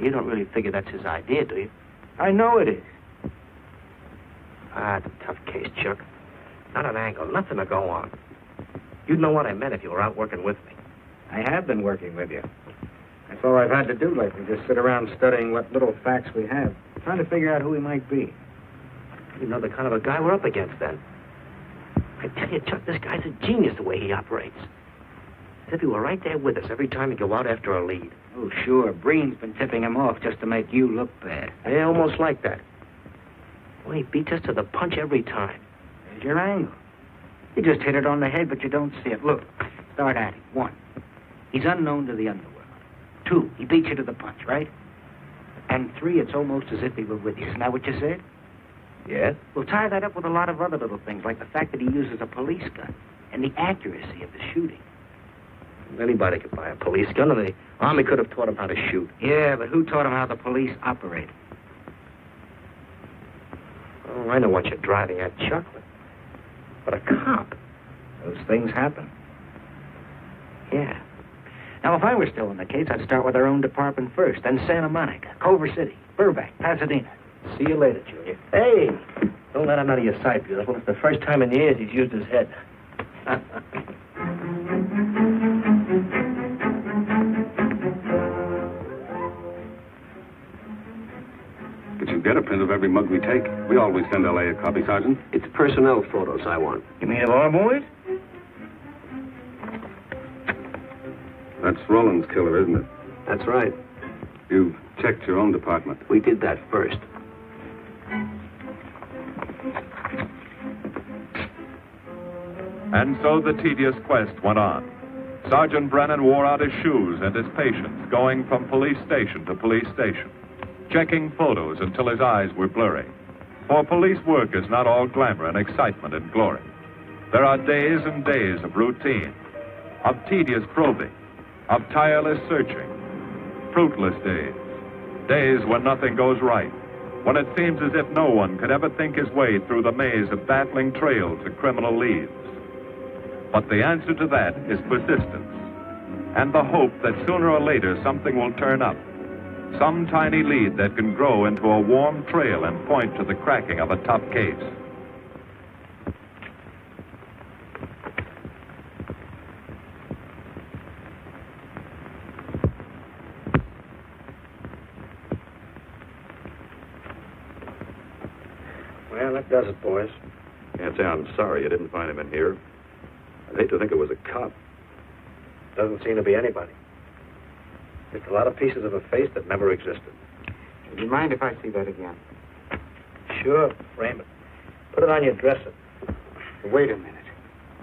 You don't really figure that's his idea, do you? I know it is. Ah, it's a tough case, Chuck. Not an angle, nothing to go on. You'd know what I meant if you were out working with me. I have been working with you. That's all I've had to do lately, just sit around studying what little facts we have, trying to figure out who he might be. You know the kind of a guy we're up against, then. I tell you, Chuck, this guy's a genius the way he operates. As if he were right there with us every time he go out after a lead. Oh, sure. Breen's been tipping him off just to make you look bad. Yeah, almost like that. Well, he beats us to the punch every time. There's your angle. You just hit it on the head, but you don't see it. Look, start at him. 1, he's unknown to the underworld. 2, he beats you to the punch, right? And 3, it's almost as if he were with you. Isn't that what you said? Yes. Well, tie that up with a lot of other little things, like the fact that he uses a police gun and the accuracy of the shooting. Anybody could buy a police gun, and the Army could have taught him how to shoot. Yeah, but who taught him how the police operate? Oh, I know what you're driving at, Chuck. But a cop. Those things happen. Yeah. Now, if I were still in the case, I'd start with our own department first, then Santa Monica, Culver City, Burbank, Pasadena. See you later, Junior. Hey, don't let him out of your sight, beautiful. It's the first time in years he's used his head. But you get a print of every mug we take. We always send L.A. a copy, Sergeant. It's personnel photos I want. You mean of our boys? That's Roland's killer, isn't it? That's right. You've checked your own department. We did that first. And so the tedious quest went on. Sergeant Brennan wore out his shoes and his patience, going from police station to police station, checking photos until his eyes were blurry. For police work is not all glamour and excitement and glory. There are days and days of routine, of tedious probing, of tireless searching, fruitless days, days when nothing goes right, when it seems as if no one could ever think his way through the maze of baffling trails of criminal leads. But the answer to that is persistence, and the hope that sooner or later something will turn up, some tiny lead that can grow into a warm trail and point to the cracking of a tough case. Well, that does it, boys. Can't say I'm sorry you didn't find him in here. I'd hate to think it was a cop. Doesn't seem to be anybody. Just a lot of pieces of a face that never existed. Do you mind if I see that again? Sure, frame it. Put it on your dresser. Wait a minute.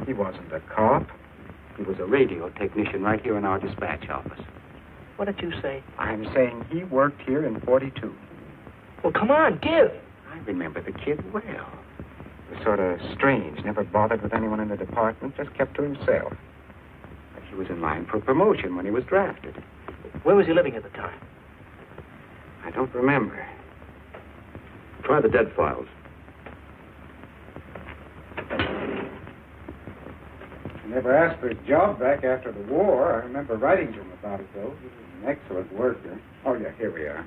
He wasn't a cop. He was a radio technician right here in our dispatch office. What did you say? I'm saying he worked here in 42. Well, come on, give. I remember the kid well. He was sort of strange, never bothered with anyone in the department, just kept to himself. But he was in line for promotion when he was drafted. Where was he living at the time? I don't remember. Try the dead files. He never asked for his job back after the war. I remember writing to him about it, though. He was an excellent worker. Oh, yeah, here we are.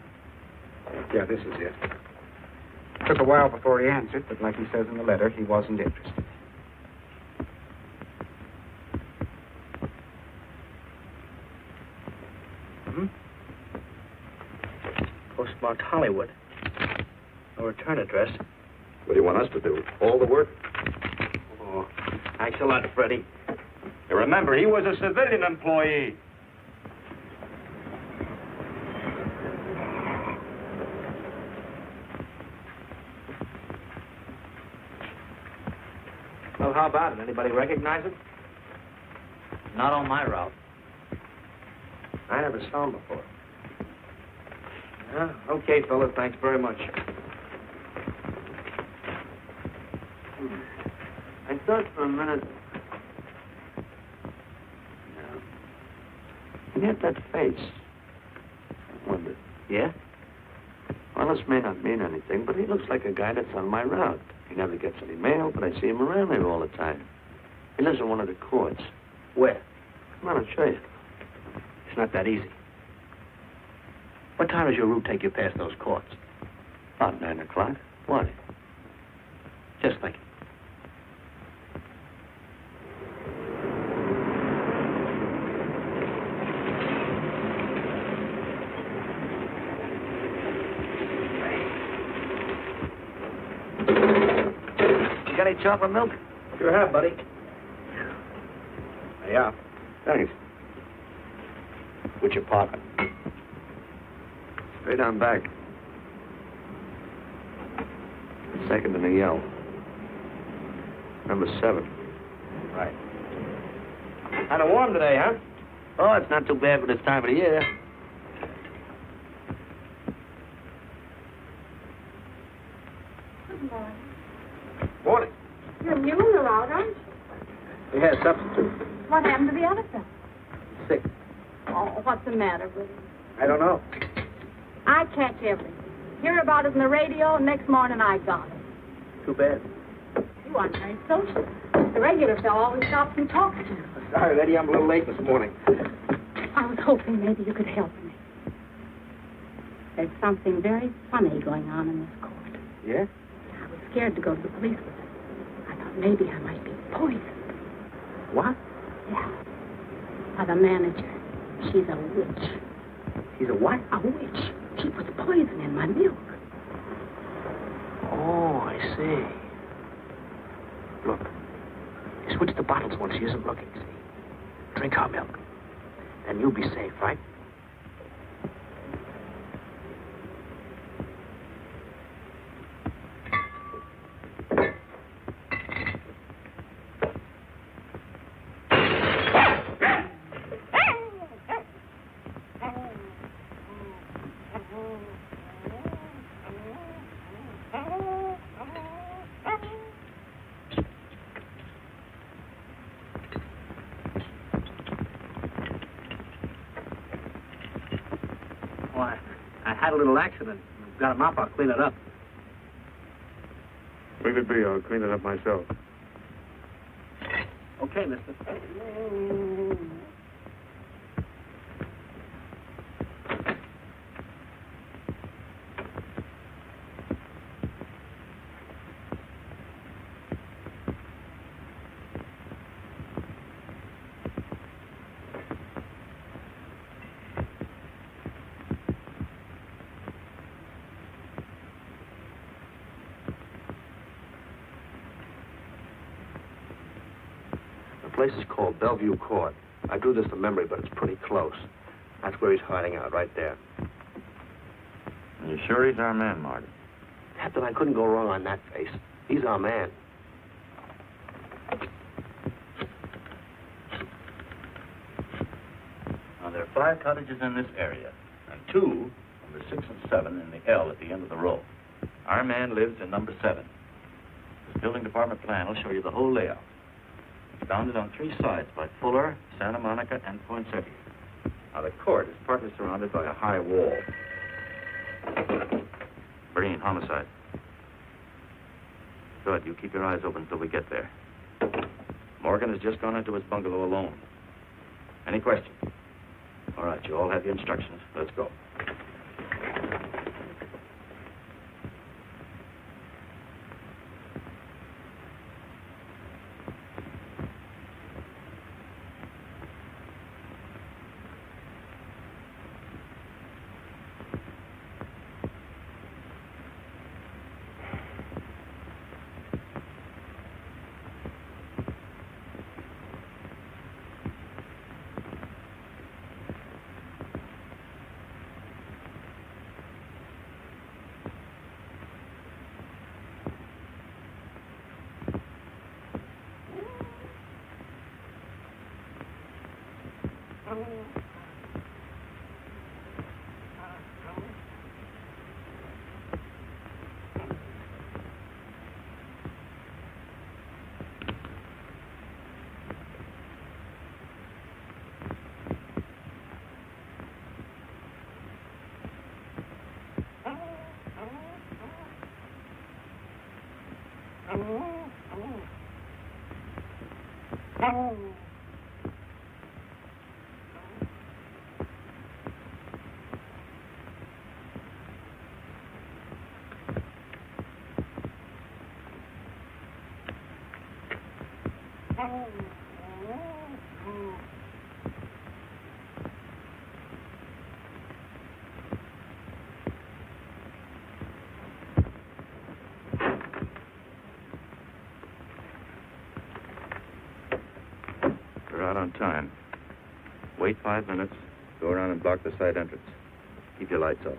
Yeah, this is it. Took a while before he answered, but like he says in the letter, he wasn't interested. Postmarked Hollywood. No return address. What do you want us to do? All the work? Oh, thanks a lot, Freddie. You remember, he was a civilian employee. Well, how about it? Anybody recognize him? Not on my route. I never saw him before. Yeah, okay, fellas, thanks very much. I thought for a minute... No. He had that face. I wondered. Yeah? Well, this may not mean anything, but he looks like a guy that's on my route. He never gets any mail, but I see him around here all the time. He lives in one of the courts. Where? Come on, I'll show you. It's not that easy. What time does your route take you past those courts? About 9 o'clock. Why? Just thinking. You got any chocolate milk? Sure have, buddy. Yeah. Thanks. What's your pocket? Straight on back. Second in the yell. Number 7. Right. Kind of warm today, huh? Oh, it's not too bad for this time of the year. Good morning. Morning. Your mules are out, aren't you? Yeah, substitute. What happened to the elephant? Sick. Oh, what's the matter with him? I don't know. I catch everything. Hear about it in the radio, and next morning I got it. Too bad. You aren't very social. The regular fellow always stops and talks to you. Sorry, Letty, I'm a little late this morning. I was hoping maybe you could help me. There's something very funny going on in this court. Yeah? I was scared to go to the police with it. I thought maybe I might be poisoned. What? Yeah. By the manager. She's a witch. She's a what? A witch. She puts poison in my milk. Oh, I see. Look. You switch the bottles when she isn't looking, see? Drink our milk. Then you'll be safe, right? Well, I had a little accident. Got a mop, I'll clean it up. Leave it be. I'll clean it up myself. Okay, mister. The place is called Bellevue Court. I drew this from memory, but it's pretty close. That's where he's hiding out, right there. You sure he's our man, Marty? Captain, I couldn't go wrong on that face. He's our man. Now, there are 5 cottages in this area, and 2, number 6 and 7, in the L at the end of the row. Our man lives in number 7. This building department plan will show you the whole layout. It's bounded on 3 sides by Fuller, Santa Monica, and Poinsettia. Now, the court is partly surrounded by a high wall. Breen, homicide. Good. You keep your eyes open until we get there. Morgan has just gone into his bungalow alone. Any questions? All right, you all have your instructions. Let's go. We're out on time. Wait 5 minutes. Go around and block the side entrance. Keep your lights off.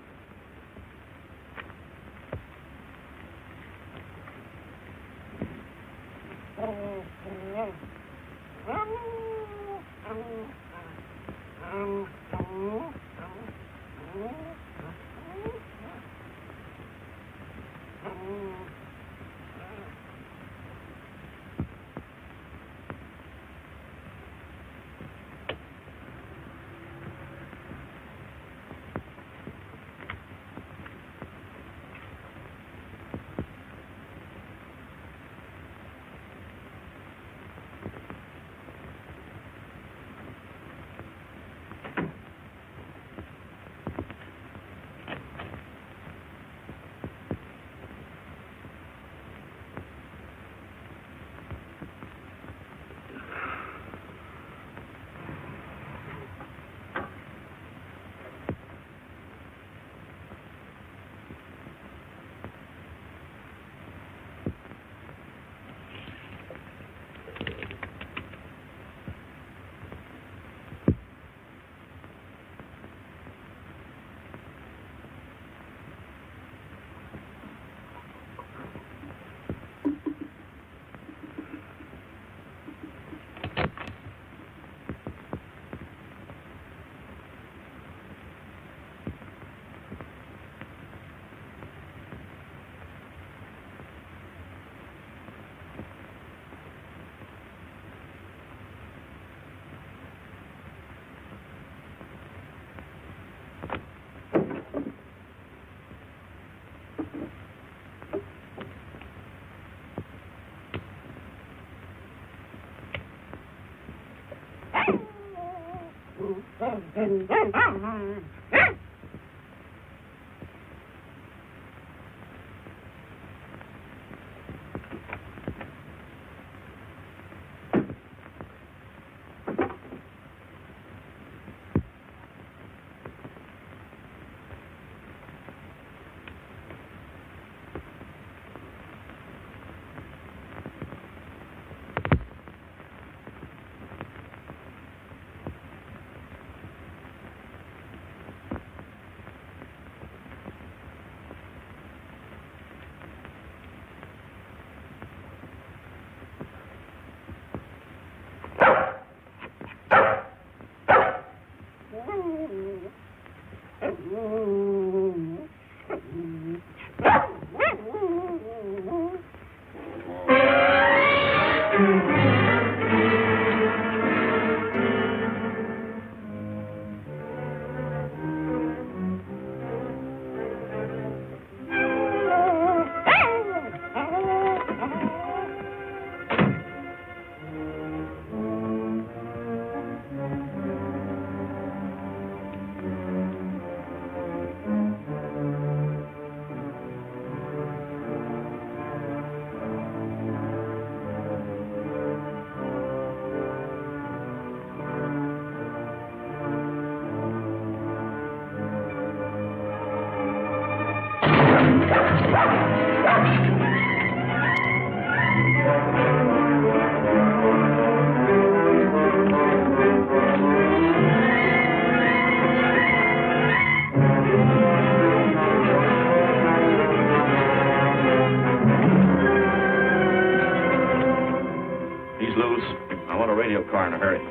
car in a hurry.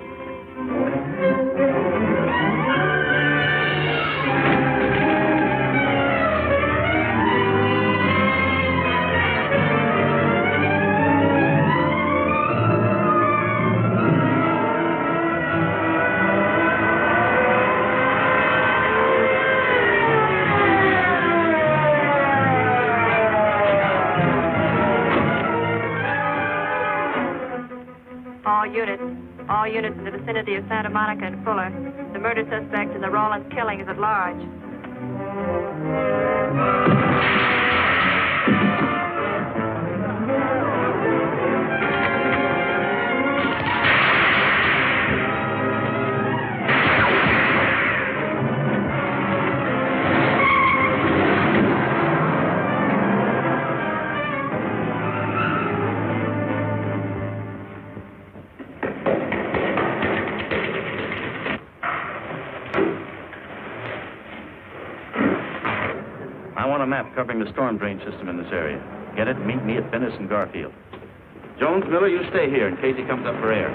All units in the vicinity of Santa Monica and Fuller. The murder suspect in the Rawlins killing is at large. Map covering the storm drain system in this area. Get it? Meet me at Venice and Garfield. Jones, Miller, you stay here in case he comes up for air.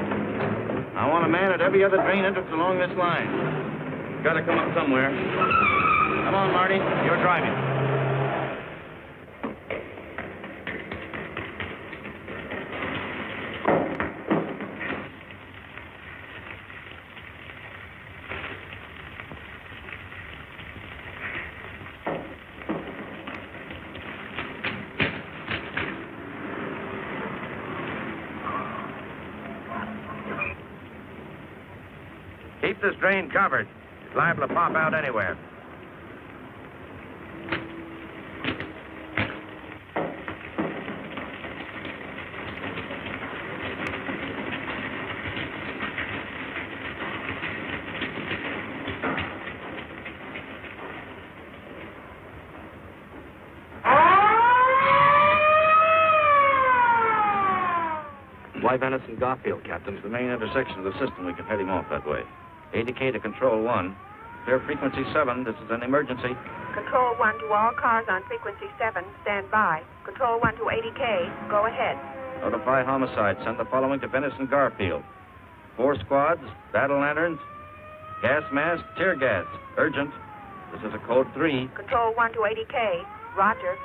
I want a man at every other drain entrance along this line. Got to come up somewhere. Come on, Marty. You're driving. Keep this drain covered. It's liable to pop out anywhere. Why Venice and Garfield, Captain? It's the main intersection of the system. We can head him off that way. ADK to Control 1. Clear frequency 7. This is an emergency. Control 1 to all cars on frequency 7. Stand by. Control 1 to ADK. Go ahead. Notify homicide. Send the following to Venice and Garfield. 4 squads, battle lanterns, gas mask, tear gas. Urgent. This is a code 3. Control 1 to ADK. Roger.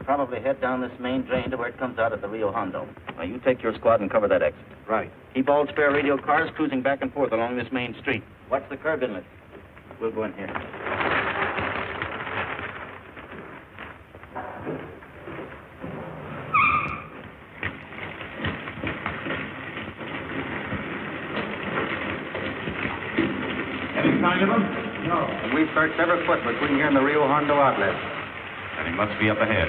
probably head down this main drain to where it comes out at the Rio Hondo. Now, you take your squad and cover that exit. Right. Keep all spare radio cars cruising back and forth along this main street. Watch the curb inlet. We'll go in here. Any sign of him? No. And we've searched every foot between here and the Rio Hondo outlet. And he must be up ahead.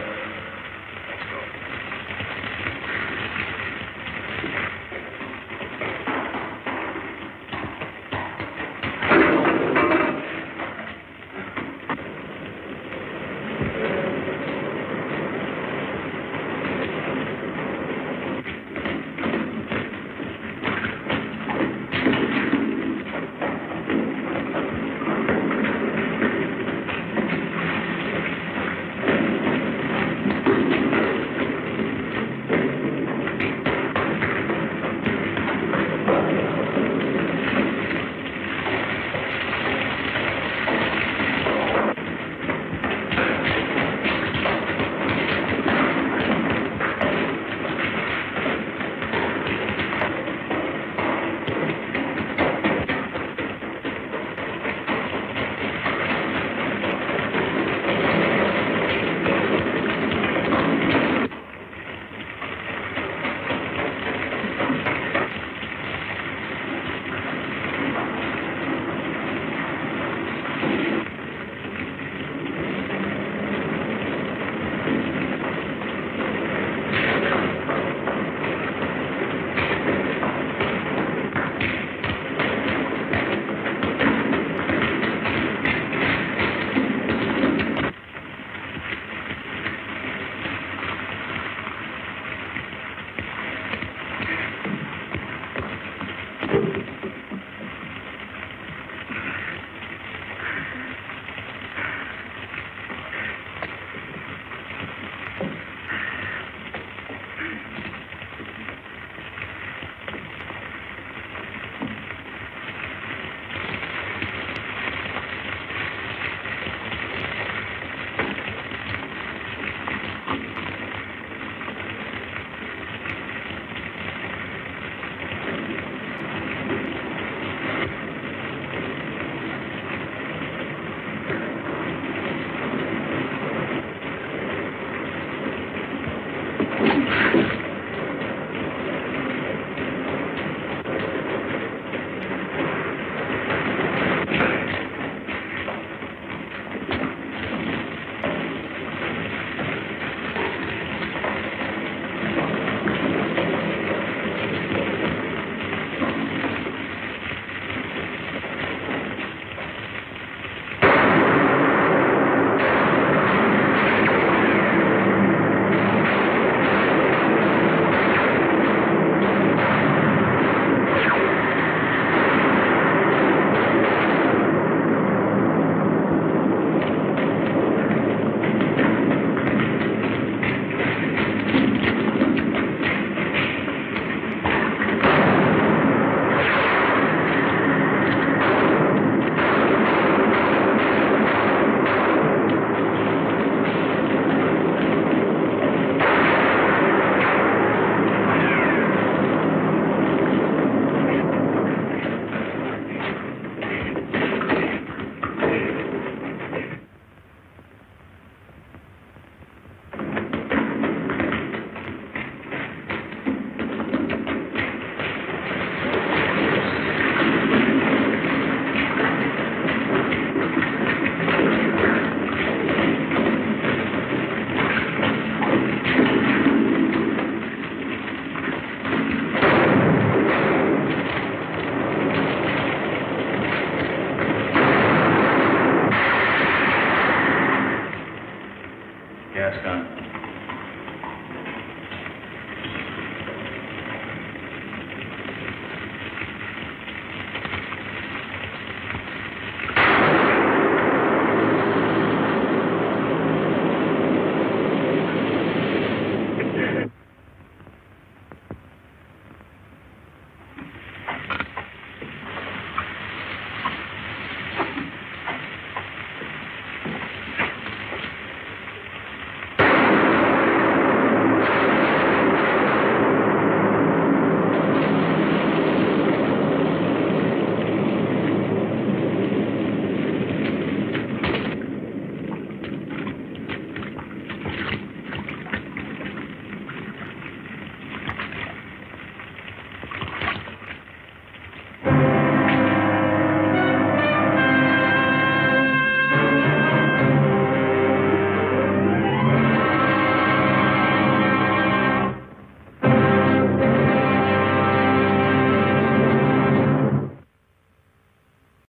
Gas gun.